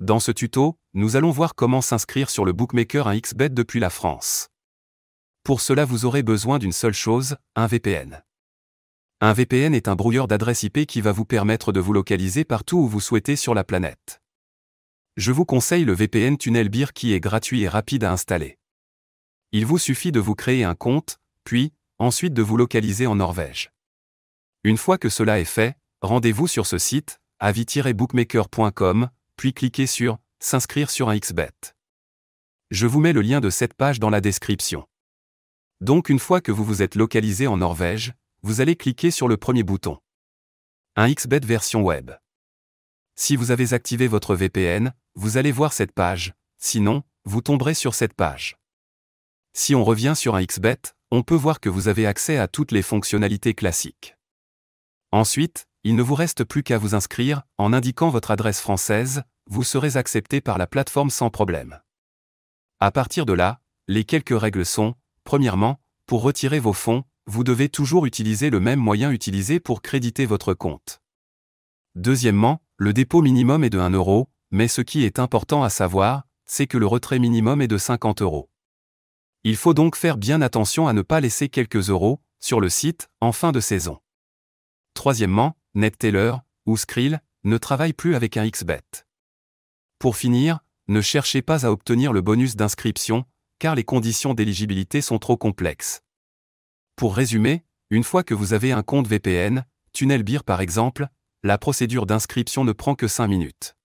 Dans ce tuto, nous allons voir comment s'inscrire sur le bookmaker 1xBet depuis la France. Pour cela vous aurez besoin d'une seule chose, un VPN. Un VPN est un brouilleur d'adresse IP qui va vous permettre de vous localiser partout où vous souhaitez sur la planète. Je vous conseille le VPN TunnelBear qui est gratuit et rapide à installer. Il vous suffit de vous créer un compte, puis, ensuite de vous localiser en Norvège. Une fois que cela est fait, rendez-vous sur ce site, avi-bookmaker.com, puis cliquez sur « S'inscrire sur 1xBet ». Je vous mets le lien de cette page dans la description. Donc une fois que vous vous êtes localisé en Norvège, vous allez cliquer sur le premier bouton. 1xBet version web. Si vous avez activé votre VPN, vous allez voir cette page, sinon, vous tomberez sur cette page. Si on revient sur 1xBet, on peut voir que vous avez accès à toutes les fonctionnalités classiques. Ensuite, il ne vous reste plus qu'à vous inscrire, en indiquant votre adresse française, vous serez accepté par la plateforme sans problème. À partir de là, les quelques règles sont, premièrement, pour retirer vos fonds, vous devez toujours utiliser le même moyen utilisé pour créditer votre compte. Deuxièmement, le dépôt minimum est de 1 €, mais ce qui est important à savoir, c'est que le retrait minimum est de 50 €. Il faut donc faire bien attention à ne pas laisser quelques euros sur le site en fin de saison. Troisièmement, NetTeller ou Skrill ne travaille plus avec 1xBet. Pour finir, ne cherchez pas à obtenir le bonus d'inscription, car les conditions d'éligibilité sont trop complexes. Pour résumer, une fois que vous avez un compte VPN, TunnelBear par exemple, la procédure d'inscription ne prend que 5 minutes.